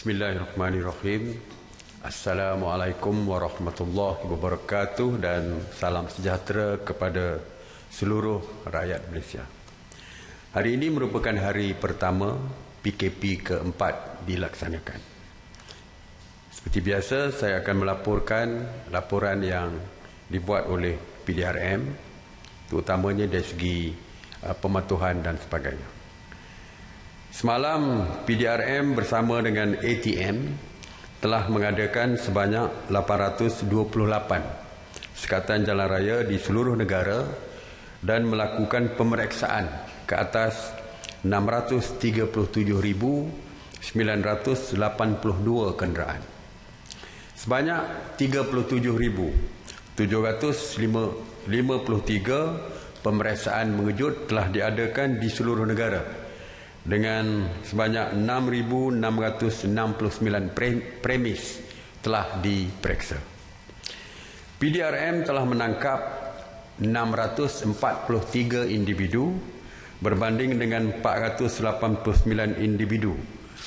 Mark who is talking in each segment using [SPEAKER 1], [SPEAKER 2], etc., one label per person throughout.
[SPEAKER 1] Bismillahirrahmanirrahim. Assalamualaikum warahmatullahi wabarakatuh dan salam sejahtera kepada seluruh rakyat Malaysia. Hari ini merupakan hari pertama PKP keempat dilaksanakan. Seperti biasa, saya akan melaporkan laporan yang dibuat oleh PDRM, terutamanya dari segi pematuhan dan sebagainya. Semalam, PDRM bersama dengan ATM telah mengadakan sebanyak 828 sekatan jalan raya di seluruh negara dan melakukan pemeriksaan ke atas 637,982 kenderaan. Sebanyak 37,753 pemeriksaan mengejut telah diadakan di seluruh negara dengan sebanyak 6,669 premis telah diperiksa. PDRM telah menangkap 643 individu berbanding dengan 489 individu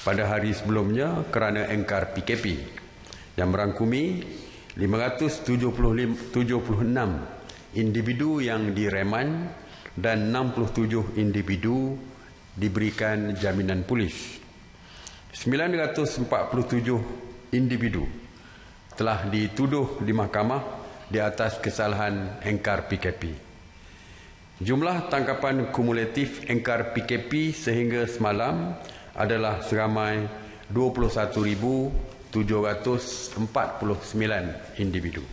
[SPEAKER 1] pada hari sebelumnya kerana engkar PKP yang merangkumi 576 individu yang direman dan 67 individu diberikan jaminan polis. 947 individu telah dituduh di mahkamah di atas kesalahan engkar PKP. Jumlah tangkapan kumulatif engkar PKP sehingga semalam adalah seramai 21,749 individu.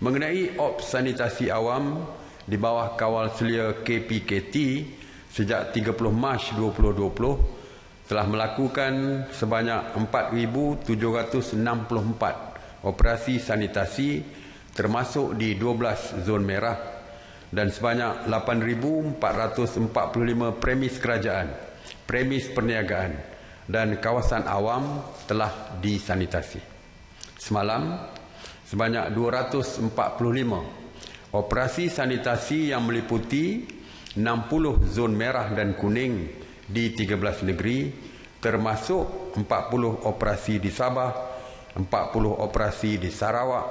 [SPEAKER 1] Mengenai ops sanitasi awam di bawah kawal selia KPKT sejak 30 Mac 2020 telah melakukan sebanyak 4,764 operasi sanitasi termasuk di 12 zon merah dan sebanyak 8,445 premis kerajaan, premis perniagaan dan kawasan awam telah disanitasi. Semalam, sebanyak 245 operasi sanitasi yang meliputi 60 zon merah dan kuning di 13 negeri termasuk 40 operasi di Sabah, 40 operasi di Sarawak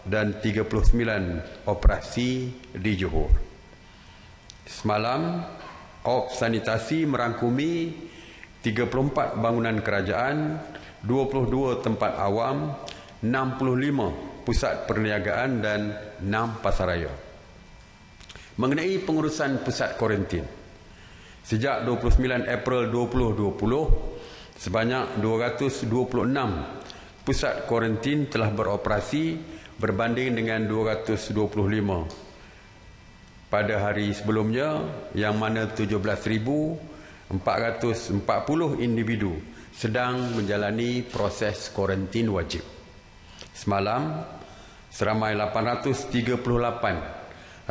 [SPEAKER 1] dan 39 operasi di Johor. Semalam, ops sanitasi merangkumi 34 bangunan kerajaan, 22 tempat awam, 65 pusat perniagaan dan 6 pasaraya. Mengenai pengurusan pusat kuarantin, sejak 29 April 2020, sebanyak 226 pusat kuarantin telah beroperasi berbanding dengan 225 pada hari sebelumnya, yang mana 17,440 individu sedang menjalani proses kuarantin wajib. Semalam, seramai 838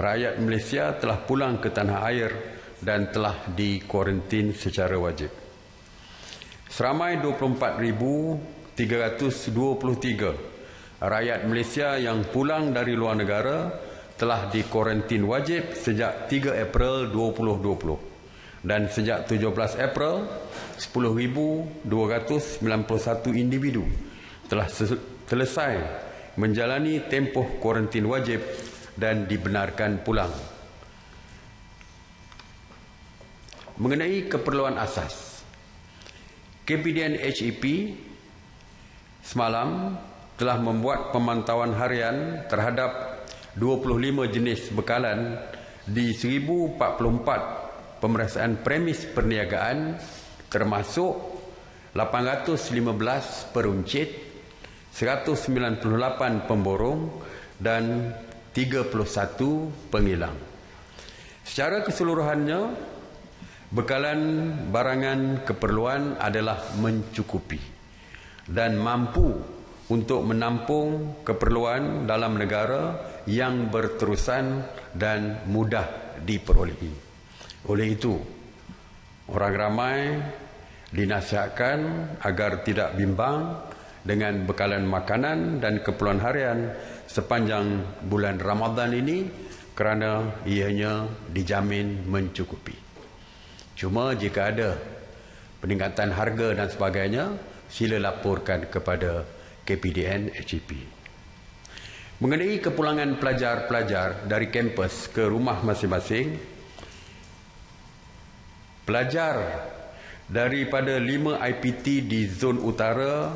[SPEAKER 1] rakyat Malaysia telah pulang ke tanah air dan telah dikuarantin secara wajib. Seramai 24,323 rakyat Malaysia yang pulang dari luar negara telah dikuarantin wajib sejak 3 April 2020 dan sejak 17 April 10,291 individu telah selesai menjalani tempoh kuarantin wajib dan dibenarkan pulang. Mengenai keperluan asas, KPDN HEP semalam telah membuat pemantauan harian terhadap 25 jenis bekalan di 1,044 pemeriksaan premis perniagaan termasuk 815 peruncit, 198 pemborong dan 31 pengilang. Secara keseluruhannya, bekalan barangan keperluan adalah mencukupi dan mampu untuk menampung keperluan dalam negara yang berterusan dan mudah diperolehi. Oleh itu, orang ramai dinasihatkan agar tidak bimbang dengan bekalan makanan dan keperluan harian sepanjang bulan Ramadan ini kerana ianya dijamin mencukupi. Cuma jika ada peningkatan harga dan sebagainya, sila laporkan kepada KPDN HEP. Mengenai kepulangan pelajar-pelajar dari kampus ke rumah masing-masing, pelajar daripada 5 IPT di zon utara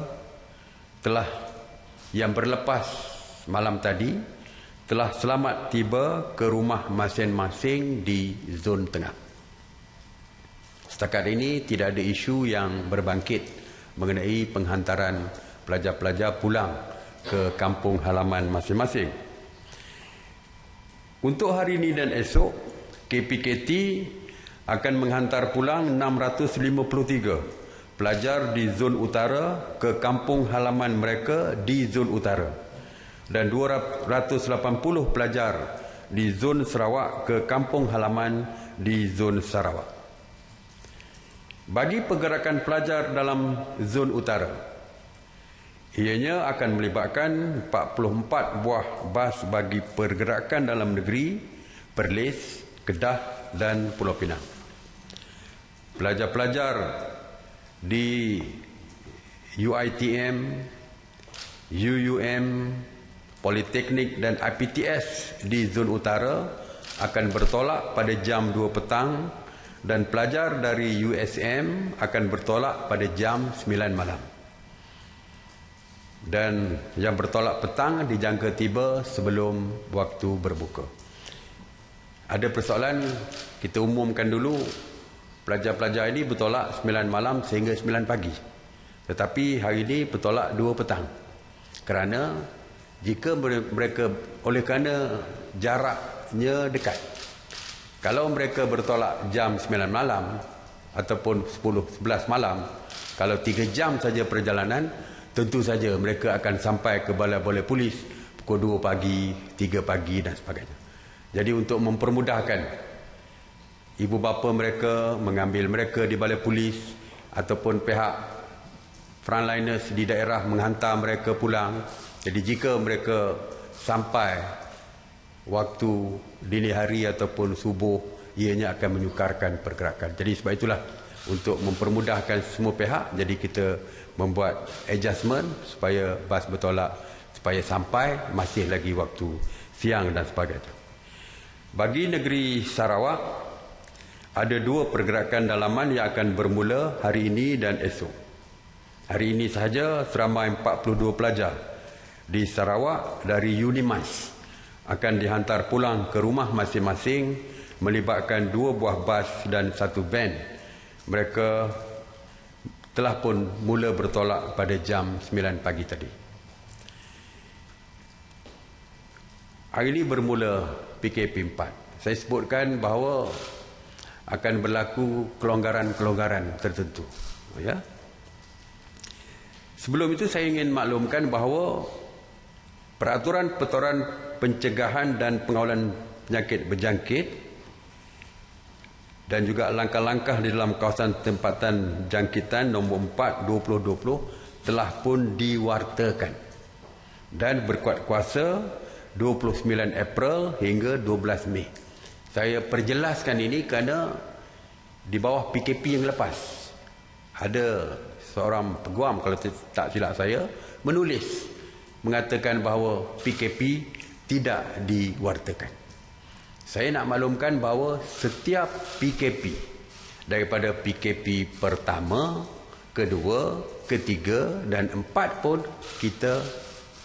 [SPEAKER 1] yang berlepas malam tadi telah selamat tiba ke rumah masing-masing di zon tengah. Setakat ini tidak ada isu yang berbangkit mengenai penghantaran pelajar-pelajar pulang ke kampung halaman masing-masing. Untuk hari ini dan esok, KPKT akan menghantar pulang 653 pelajar di zon utara ke kampung halaman mereka di zon utara dan 280 pelajar di zon Sarawak ke kampung halaman di zon Sarawak. Bagi pergerakan pelajar dalam zon utara, ianya akan melibatkan 44 buah bas bagi pergerakan dalam negeri, Perlis, Kedah dan Pulau Pinang. Pelajar-pelajar di UiTM, UUM, Politeknik dan IPTS di zon utara akan bertolak pada jam 2 petang dan pelajar dari USM akan bertolak pada jam 9 malam. Dan yang bertolak petang dijangka tiba sebelum waktu berbuka. Ada persoalan, kita umumkan dulu pelajar-pelajar ini bertolak 9 malam sehingga 9 pagi. Tetapi hari ini bertolak 2 petang. Kerana jika mereka oleh kerana jaraknya dekat. Kalau mereka bertolak jam 9 malam ataupun 10-11 malam, kalau 3 jam saja perjalanan, tentu saja mereka akan sampai ke balai-balai polis pukul 2 pagi, 3 pagi dan sebagainya. Jadi untuk mempermudahkan ibu bapa mereka mengambil mereka di balai polis ataupun pihak frontliners di daerah menghantar mereka pulang. Jadi jika mereka sampai waktu dini hari ataupun subuh, ianya akan menyukarkan pergerakan. Jadi sebab itulah untuk mempermudahkan semua pihak, jadi kita membuat adjustment supaya bas bertolak, supaya sampai masih lagi waktu siang dan sebagainya. Bagi negeri Sarawak, ada 2 pergerakan dalaman yang akan bermula hari ini dan esok. Hari ini sahaja seramai 42 pelajar di Sarawak dari Unimas akan dihantar pulang ke rumah masing-masing melibatkan 2 buah bas dan 1 van. Mereka telah pun mula bertolak pada jam 9 pagi tadi. Hari ini bermula PKP 4. Saya sebutkan bahawa akan berlaku kelonggaran-kelonggaran tertentu. Ya. Sebelum itu saya ingin maklumkan bahawa peraturan pencegahan dan pengawalan penyakit berjangkit dan juga langkah-langkah di dalam kawasan tempatan jangkitan nombor 4 2020 telah pun diwartakan dan berkuat kuasa 29 April hingga 12 Mei. Saya perjelaskan ini kerana di bawah PKP yang lepas ada seorang peguam, kalau tak silap saya, menulis mengatakan bahawa PKP tidak diwartakan. Saya nak maklumkan bahawa setiap PKP, daripada PKP pertama, kedua, ketiga dan 4 pun kita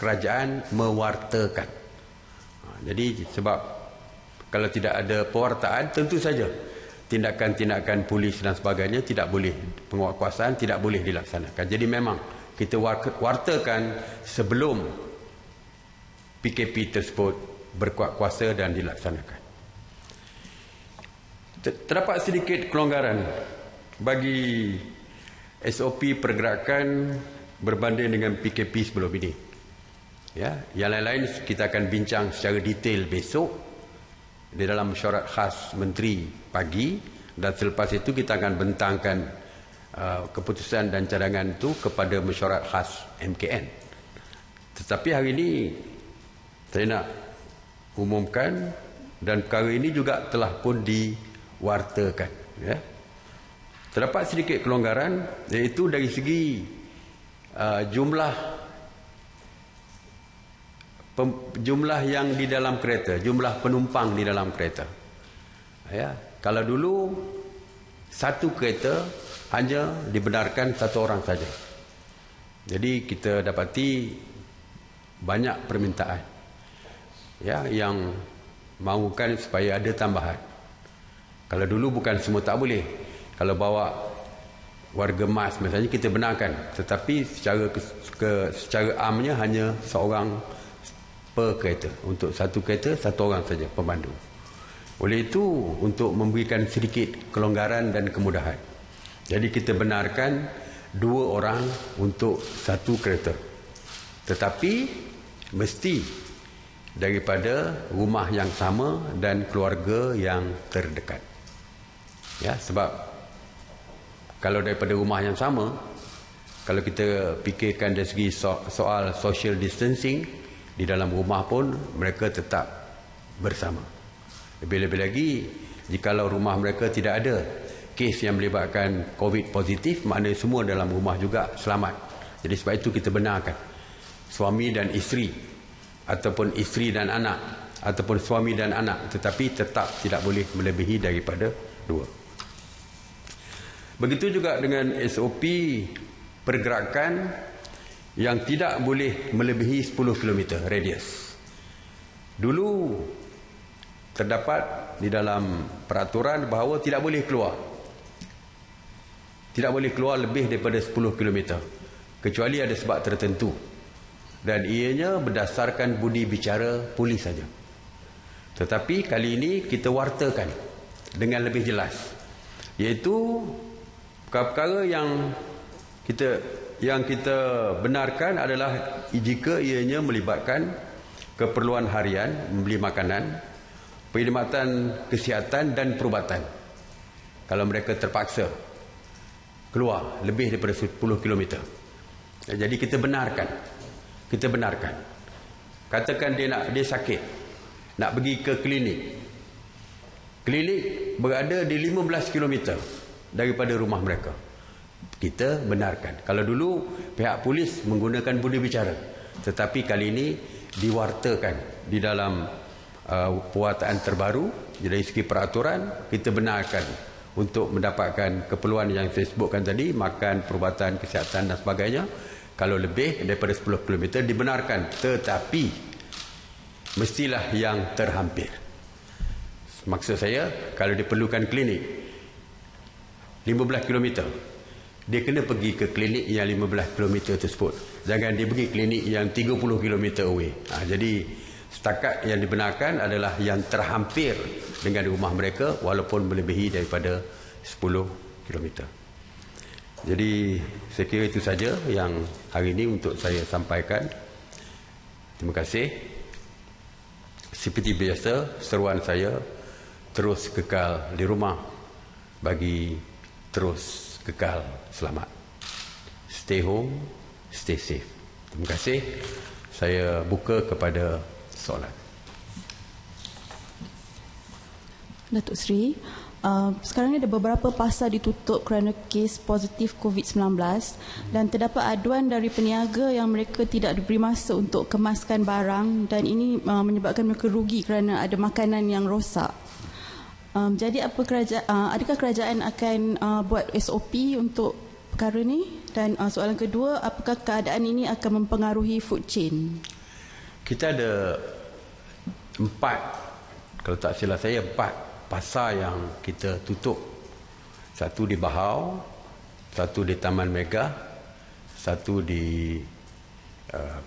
[SPEAKER 1] kerajaan mewartakan. Jadi sebab kalau tidak ada pewartaan, tentu saja tindakan-tindakan polis dan sebagainya tidak boleh, penguatkuasaan tidak boleh dilaksanakan. Jadi memang kita wartakan sebelum PKP tersebut berkuat kuasa dan dilaksanakan. Terdapat sedikit kelonggaran bagi SOP pergerakan berbanding dengan PKP sebelum ini. Ya, yang lain-lain kita akan bincang secara detail besok di dalam mesyuarat khas Menteri pagi, dan selepas itu kita akan bentangkan keputusan dan cadangan itu kepada mesyuarat khas MKN. Tetapi hari ini saya nak umumkan, dan perkara ini juga telah pun diwartakan. Ya. Terdapat sedikit kelonggaran, iaitu dari segi jumlah yang di dalam kereta, jumlah penumpang di dalam kereta. Ya, kalau dulu satu kereta hanya dibenarkan satu orang saja. Jadi kita dapati banyak permintaan, ya, yang mahukan supaya ada tambahan. Kalau dulu bukan semua tak boleh. Kalau bawa warga mas misalnya kita benarkan, tetapi secara amnya hanya seorang per kereta. Untuk satu kereta satu orang saja pemandu. Oleh itu untuk memberikan sedikit kelonggaran dan kemudahan, jadi kita benarkan 2 orang untuk satu kereta, tetapi mesti daripada rumah yang sama dan keluarga yang terdekat. Ya, sebab kalau daripada rumah yang sama, kalau kita fikirkan dari segi soal social distancing, di dalam rumah pun mereka tetap bersama. Lebih-lebih lagi jikalau rumah mereka tidak ada kes yang melibatkan COVID positif, maknanya semua dalam rumah juga selamat. Jadi sebab itu kita benarkan suami dan isteri, ataupun isteri dan anak, ataupun suami dan anak, tetapi tetap tidak boleh melebihi daripada 2. Begitu juga dengan SOP pergerakan yang tidak boleh melebihi 10 km radius. Dulu terdapat di dalam peraturan bahawa tidak boleh keluar lebih daripada 10 km kecuali ada sebab tertentu, dan ianya berdasarkan budi bicara polis saja. Tetapi kali ini kita wartakan dengan lebih jelas, iaitu perkara yang kita benarkan adalah jika ianya melibatkan keperluan harian, membeli makanan, perkhidmatan kesihatan dan perubatan. Kalau mereka terpaksa keluar lebih daripada 10 km, jadi kita benarkan. Katakan dia sakit, nak pergi ke klinik berada di 15 km daripada rumah mereka, kita benarkan. Kalau dulu pihak polis menggunakan budi bicara, tetapi kali ini diwartakan di dalam perwataan terbaru. Dari segi peraturan kita benarkan untuk mendapatkan keperluan yang saya sebutkan tadi, makan, perubatan kesihatan dan sebagainya. Kalau lebih daripada 10 km dibenarkan, tetapi mestilah yang terhampir. Maksud saya, kalau diperlukan klinik 15 km, dia kena pergi ke klinik yang 15 km tersebut. Jangan dia pergi klinik yang 30 km away. Jadi setakat yang dibenarkan adalah yang terhampir dengan rumah mereka walaupun melebihi daripada 10 km. Jadi saya kira itu saja yang hari ini untuk saya sampaikan. Terima kasih. Seperti biasa, seruan saya terus kekal di rumah bagi terus kekal selamat. Stay home, stay safe. Terima kasih. Saya buka kepada soalan.
[SPEAKER 2] Datuk Seri, sekarang ini ada beberapa pasar ditutup kerana kes positif COVID-19 dan terdapat aduan dari peniaga yang mereka tidak diberi masa untuk kemaskan barang, dan ini menyebabkan mereka rugi kerana ada makanan yang rosak. Jadi adakah kerajaan akan buat SOP untuk perkara ini? Dan soalan kedua, apakah keadaan ini akan mempengaruhi food chain?
[SPEAKER 1] Kita ada 4, kalau tak silap saya 4 pasar yang kita tutup. Satu di Bahau, satu di Taman Mega, satu di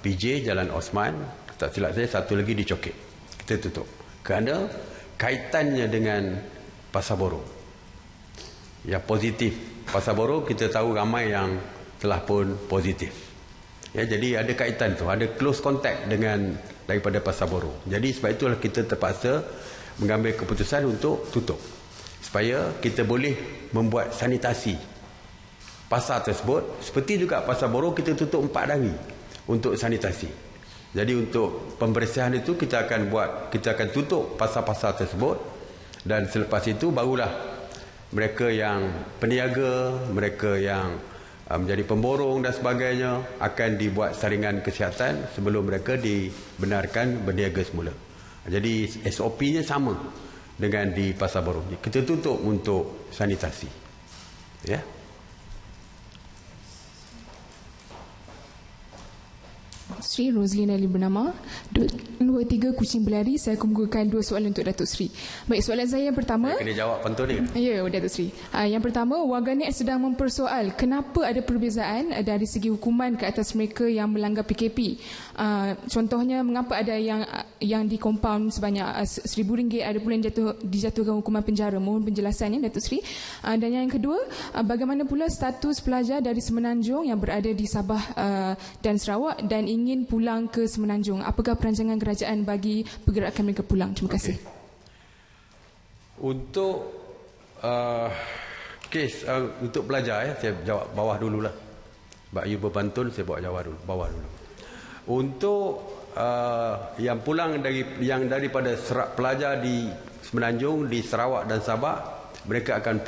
[SPEAKER 1] PJ Jalan Osman, tak silap saya satu lagi di Cokit. Kita tutup kerana kaitannya dengan Pasar Borong yang positif. Pasar Borong kita tahu ramai yang telah pun positif, ya, jadi ada kaitan tu, ada close contact dengan daripada Pasar Borong. Jadi sebab itulah kita terpaksa mengambil keputusan untuk tutup supaya kita boleh membuat sanitasi pasar tersebut. Seperti juga Pasar Borong kita tutup 4 hari untuk sanitasi. Jadi untuk pembersihan itu kita akan tutup pasar-pasar tersebut, dan selepas itu barulah mereka yang peniaga, mereka yang menjadi pemborong dan sebagainya, akan dibuat saringan kesihatan sebelum mereka dibenarkan berniaga semula. Jadi SOP-nya sama dengan di Pasar Baru. Kita tutup untuk sanitasi. Ya.
[SPEAKER 3] Sri Roslina Ali bernama 23 Kuching Belari. Saya kemukakan 2 soalan untuk Datuk Sri. Baik, soalan saya yang pertama.
[SPEAKER 1] Kena jawab pantun ni.
[SPEAKER 3] Ya, Datuk Sri. Yang pertama, warganet sedang mempersoal kenapa ada perbezaan dari segi hukuman ke atas mereka yang melanggar PKP. Contohnya, mengapa ada yang di compound sebanyak RM1,000, ada pula yang dijatuhkan hukuman penjara. Mohon penjelasannya, Datuk Sri. Dan yang kedua, bagaimana pula status pelajar dari Semenanjung yang berada di Sabah dan Sarawak dan ingin pulang ke Semenanjung? Apakah perancangan kerajaan bagi pergerakan mereka pulang? Terima kasih.
[SPEAKER 1] Untuk kes untuk pelajar, saya jawab bawah dululah. Sebab you berpantun, saya bawa jawab dulu, bawah dulu. Untuk yang pulang daripada pelajar di Semenanjung, di Sarawak dan Sabah, mereka akan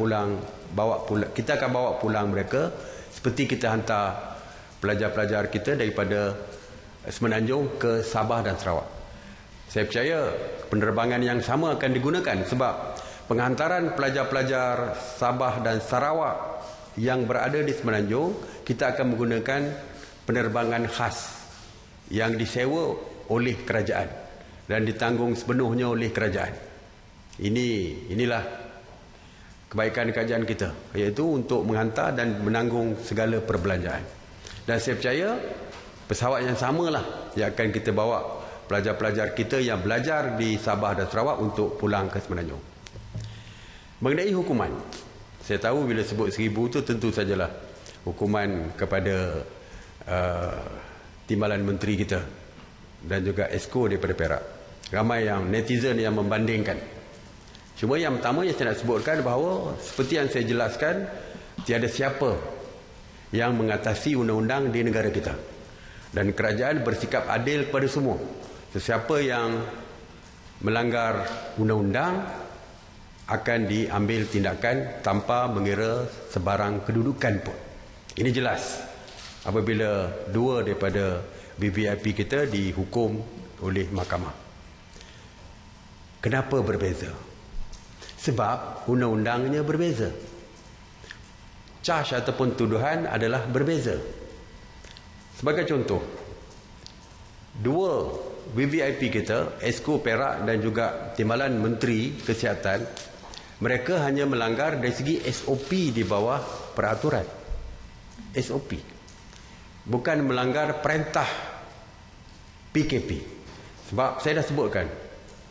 [SPEAKER 1] kita akan bawa pulang mereka seperti kita hantar pelajar-pelajar kita daripada Semenanjung ke Sabah dan Sarawak. Saya percaya penerbangan yang sama akan digunakan sebab penghantaran pelajar-pelajar Sabah dan Sarawak yang berada di Semenanjung, kita akan menggunakan penerbangan khas yang disewa oleh kerajaan dan ditanggung sepenuhnya oleh kerajaan. Inilah kebaikan kerajaan kita, iaitu untuk menghantar dan menanggung segala perbelanjaan. Dan saya percaya pesawat yang samalah yang akan kita bawa pelajar-pelajar kita yang belajar di Sabah dan Sarawak untuk pulang ke Semenanjung. Mengenai hukuman, saya tahu bila sebut 1,000 itu tentu sajalah hukuman kepada timbalan menteri kita dan juga Esko daripada Perak. Ramai yang netizen yang membandingkan. Cuma yang pertama yang saya nak sebutkan bahawa seperti yang saya jelaskan, tiada siapa yang mengatasi undang-undang di negara kita. Dan kerajaan bersikap adil kepada semua. Sesiapa yang melanggar undang-undang akan diambil tindakan tanpa mengira sebarang kedudukan pun. Ini jelas apabila 2 daripada VVIP kita dihukum oleh mahkamah. Kenapa berbeza? Sebab undang-undangnya berbeza. Charge ataupun tuduhan adalah berbeza. Sebagai contoh, 2 VVIP kita, Esko Perak dan juga Timbalan Menteri Kesihatan, mereka hanya melanggar dari segi SOP di bawah peraturan. SOP. Bukan melanggar perintah PKP. Sebab saya dah sebutkan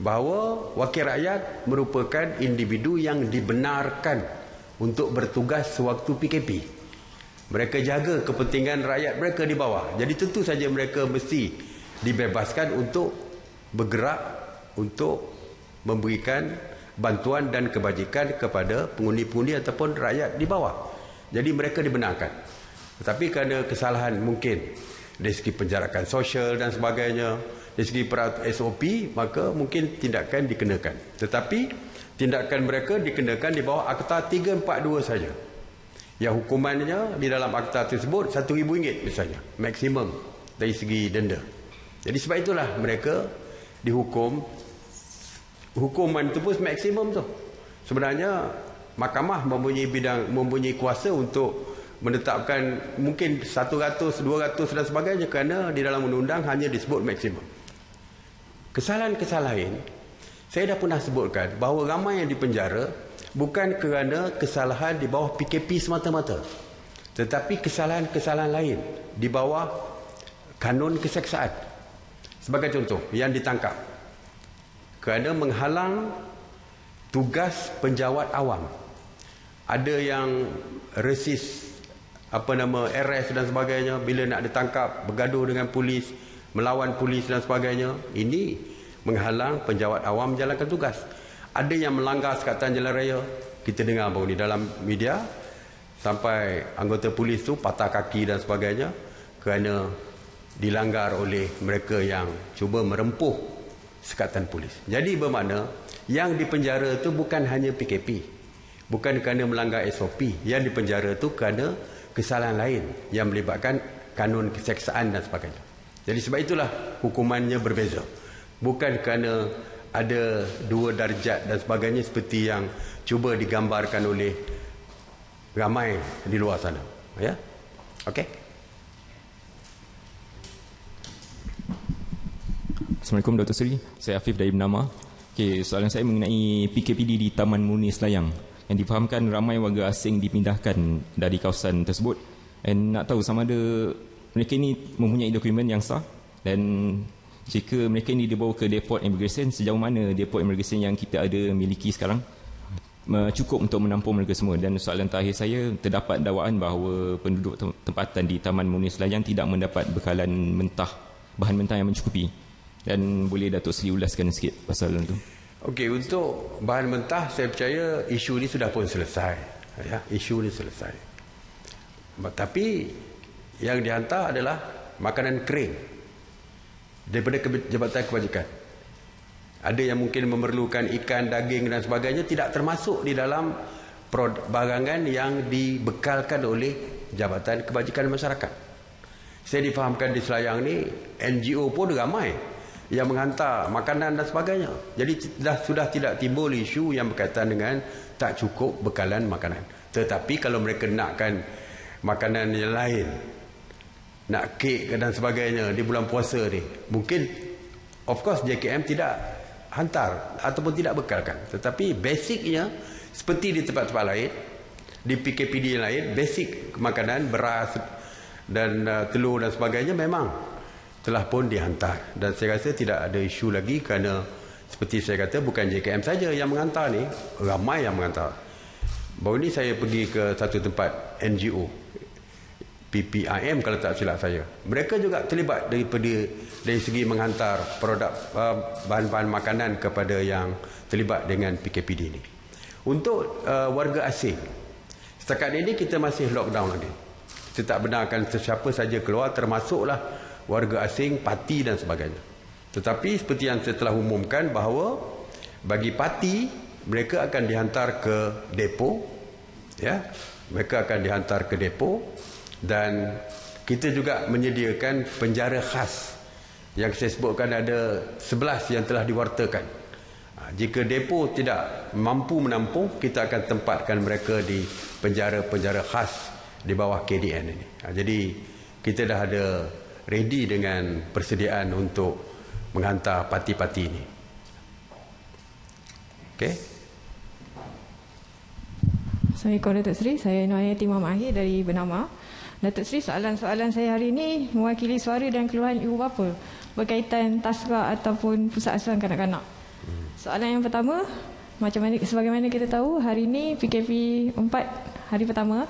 [SPEAKER 1] bahawa wakil rakyat merupakan individu yang dibenarkan untuk bertugas sewaktu PKP. Mereka jaga kepentingan rakyat mereka di bawah. Jadi tentu saja mereka mesti dibebaskan untuk bergerak untuk memberikan bantuan dan kebajikan kepada pengundi-pengundi ataupun rakyat di bawah. Jadi mereka dibenarkan. Tetapi kerana kesalahan mungkin dari segi penjarakan sosial dan sebagainya, dari segi SOP, maka mungkin tindakan dikenakan. Tetapi tindakan mereka dikenakan di bawah Akta 342 saja. Yang hukumannya di dalam akta tersebut RM1,000 misalnya, maksimum dari segi denda. Jadi sebab itulah mereka dihukum. Hukuman itu pun maksimum tu. Sebenarnya mahkamah mempunyai kuasa untuk menetapkan mungkin 100, 200 dan sebagainya, kerana di dalam undang-undang hanya disebut maksimum. Kesalahan-kesalahan saya dah pernah sebutkan bahawa ramai yang dipenjara bukan kerana kesalahan di bawah PKP semata-mata, tetapi kesalahan-kesalahan lain di bawah kanun keseksaan. Sebagai contoh, yang ditangkap kerana menghalang tugas penjawat awam. Ada yang resis, arrest dan sebagainya, bila nak ditangkap bergaduh dengan polis, melawan polis dan sebagainya. Ini menghalang penjawat awam menjalankan tugas. Ada yang melanggar sekatan jalan raya. Kita dengar baru ni dalam media, sampai anggota polis tu patah kaki dan sebagainya kerana dilanggar oleh mereka yang cuba merempuh sekatan polis. Jadi bermakna yang dipenjara tu bukan hanya PKP, bukan kerana melanggar SOP. Yang dipenjara tu kerana kesalahan lain yang melibatkan kanun keseksaan dan sebagainya. Jadi sebab itulah hukumannya berbeza. Bukan kerana ada 2 darjat dan sebagainya seperti yang cuba digambarkan oleh ramai di luar sana. Ya? Okey.
[SPEAKER 4] Assalamualaikum Dr. Seri. Saya Afif dari Bernama. Okey, soalan saya mengenai PKPD di Taman Murni Selayang. Yang difahamkan ramai warga asing dipindahkan dari kawasan tersebut. Dan nak tahu sama ada mereka ini mempunyai dokumen yang sah, dan jika mereka ini dibawa ke depot immigration, sejauh mana depot immigration yang kita ada miliki sekarang cukup untuk menampung mereka semua. Dan soalan terakhir saya, terdapat dakwaan bahawa penduduk tempatan di Taman Murni Selayang tidak mendapat bekalan mentah, bahan mentah yang mencukupi. Dan boleh Datuk Seri ulaskan sikit pasal itu?
[SPEAKER 1] Okey, untuk bahan mentah saya percaya isu ini sudah pun selesai. Ya, isu ini selesai. Tapi yang dihantar adalah makanan kering daripada Jabatan Kebajikan. Ada yang mungkin memerlukan ikan, daging dan sebagainya, tidak termasuk di dalam barangan yang dibekalkan oleh Jabatan Kebajikan Masyarakat. Saya difahamkan di Selayang ni NGO pun ramai yang menghantar makanan dan sebagainya. Jadi sudah tidak timbul isu yang berkaitan dengan tak cukup bekalan makanan. Tetapi kalau mereka nakkan makanan yang lain, nak kek dan sebagainya di bulan puasa ni, mungkin of course JKM tidak hantar ataupun tidak bekalkan. Tetapi basicnya seperti di tempat-tempat lain, di PKPD yang lain, basic makanan, beras dan telur dan sebagainya memang telah pun dihantar. Dan saya rasa tidak ada isu lagi, kerana seperti saya kata, bukan JKM saja yang menghantar ni, ramai yang menghantar. Baru ni saya pergi ke satu tempat NGO PPIM kalau tak silap saya. Mereka juga terlibat dari segi menghantar produk bahan-bahan makanan kepada yang terlibat dengan PKPD ni. Untuk warga asing, setakat ini kita masih lockdown lagi. Kita tak benarkan sesiapa saja keluar, termasuklah warga asing, parti dan sebagainya. Tetapi seperti yang saya telah umumkan bahawa bagi parti, mereka akan dihantar ke depo, ya, mereka akan dihantar ke depo. Dan kita juga menyediakan penjara khas yang saya sebutkan ada 11 yang telah diwartakan. Jika depo tidak mampu menampung, kita akan tempatkan mereka di penjara-penjara khas di bawah KDN ini. Jadi kita dah ada ready dengan persediaan untuk menghantar parti-parti ini. Okey.
[SPEAKER 5] Assalamualaikum Datuk Seri, saya Noayati Muhammad Ahir dari Bernama. Datuk Seri, soalan-soalan saya hari ini mewakili suara dan keluhan ibu bapa berkaitan taska ataupun pusat asuhan kanak-kanak. Soalan yang pertama, sebagaimana kita tahu, hari ini PKP 4 hari pertama,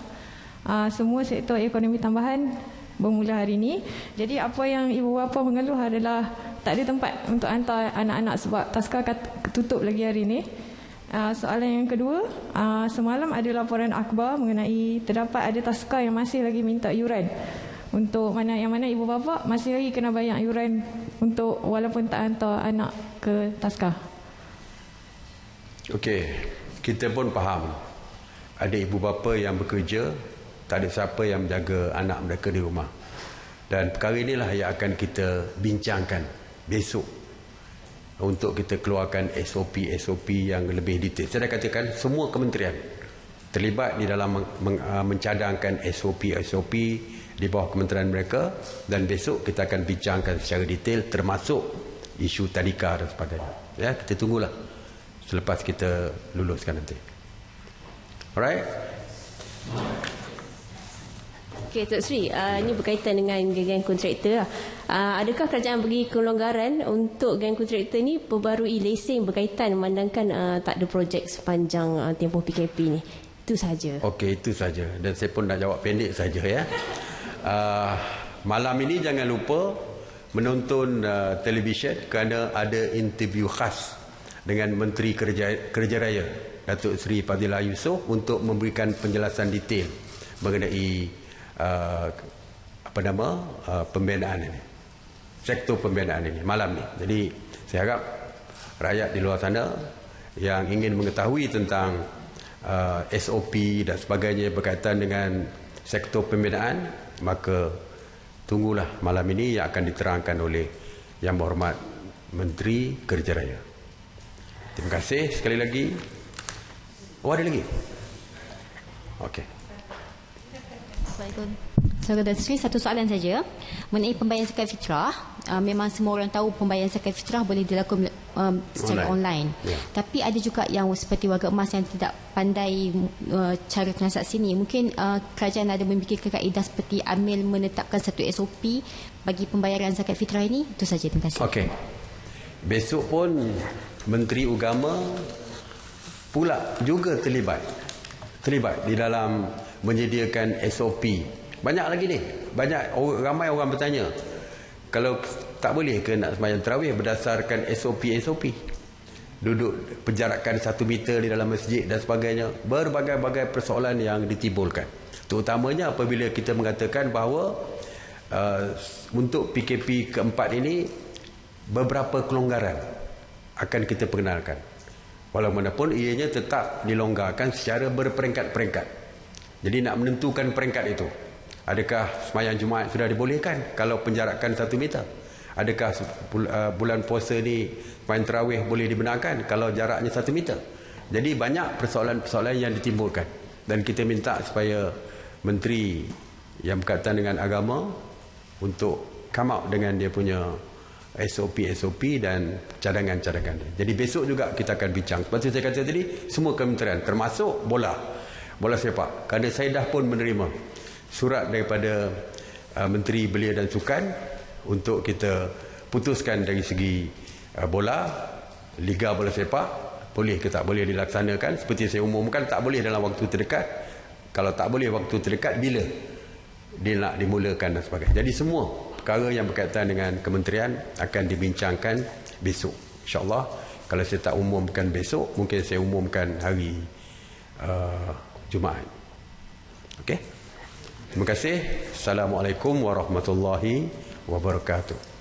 [SPEAKER 5] semua sektor ekonomi tambahan bermula hari ini. Jadi apa yang ibu bapa mengeluh adalah tak ada tempat untuk hantar anak-anak sebab taska tutup lagi hari ini. Soalan yang kedua, semalam ada laporan akhbar mengenai terdapat ada taska yang masih lagi minta yuran, untuk mana ibu bapa masih lagi kena bayar yuran untuk walaupun tak hantar anak ke taska.
[SPEAKER 1] Okey, kita pun faham ada ibu bapa yang bekerja, tak ada siapa yang menjaga anak mereka di rumah. Dan perkara inilah yang akan kita bincangkan besok untuk kita keluarkan SOP yang lebih detail. Saya dah katakan semua kementerian terlibat di dalam mencadangkan SOP di bawah kementerian mereka, dan besok kita akan bincangkan secara detail termasuk isu tadika dan sebagainya. Ya, kita tunggulah selepas kita luluskan nanti. Alright?
[SPEAKER 6] Okey, Tok Sri, ini berkaitan dengan geng kontraktor. Adakah kerajaan bagi kelonggaran untuk geng kontraktor ni perbarui lesen berkaitan memandangkan tak ada projek sepanjang tempoh PKP ni? Itu saja. Okey, itu saja. Dan saya pun nak jawab pendek saja ya. Malam ini jangan lupa menonton televisyen kerana ada interview khas dengan Menteri Kerja Raya Datuk Seri Fadilah Yusof untuk memberikan penjelasan detail mengenai pembinaan ini, sektor pembinaan ini malam ni. Jadi saya harap rakyat di luar sana yang ingin mengetahui tentang SOP dan sebagainya berkaitan dengan
[SPEAKER 1] sektor pembinaan, maka tunggulah malam ini yang akan diterangkan oleh Yang Berhormat Menteri Kerja Raya. Terima kasih sekali lagi. Oh, ada lagi? Okey.
[SPEAKER 7] Assalamualaikum. Saudara Sri, satu soalan saja mengenai pembayaran zakat fitrah. Memang semua orang tahu pembayaran zakat fitrah boleh dilakukan secara online.
[SPEAKER 1] Ya.
[SPEAKER 7] Tapi ada juga yang seperti warga emas yang tidak pandai cara transaksi ni. Mungkin kerajaan ada memikirkan kaedah seperti AMIL menetapkan satu SOP bagi pembayaran zakat fitrah ini. Itu saja. Terima kasih.
[SPEAKER 1] Okey. Besok pun Menteri Agama pula juga terlibat di dalam menyediakan SOP. Banyak lagi ni. Ramai orang bertanya, kalau tak boleh ke nak sembahyang tarawih berdasarkan SOP, duduk penjarakan 1 meter di dalam masjid dan sebagainya. Berbagai-bagai persoalan yang ditimbulkan. Terutamanya apabila kita mengatakan bahawa untuk PKP keempat ini beberapa kelonggaran akan kita perkenalkan. Walaupun ianya tetap dilonggarkan secara berperingkat-peringkat. Jadi nak menentukan peringkat itu. Adakah sembahyang Jumaat sudah dibolehkan kalau penjarakan 1 meter? Adakah bulan puasa ni sembahyang tarawih boleh dibenarkan kalau jaraknya 1 meter? Jadi banyak persoalan-persoalan yang ditimbulkan. Dan kita minta supaya Menteri yang berkaitan dengan agama untuk come out dengan dia punya SOP dan cadangan-cadangan dia. Jadi besok juga kita akan bincang. Seperti saya kata tadi, semua kementerian termasuk bola sepak. Kerana saya dah pun menerima surat daripada Menteri Belia dan Sukan untuk kita putuskan dari segi bola, Liga Bola Sepak boleh ke tak boleh dilaksanakan. Seperti saya umumkan, tak boleh dalam waktu terdekat. Kalau tak boleh waktu terdekat, bila dia nak dimulakan dan sebagainya. Jadi semua perkara yang berkaitan dengan kementerian akan dibincangkan besok, insyaAllah. Kalau saya tak umumkan besok, mungkin saya umumkan hari Jumaat. Okey. Terima kasih. Assalamualaikum warahmatullahi wabarakatuh.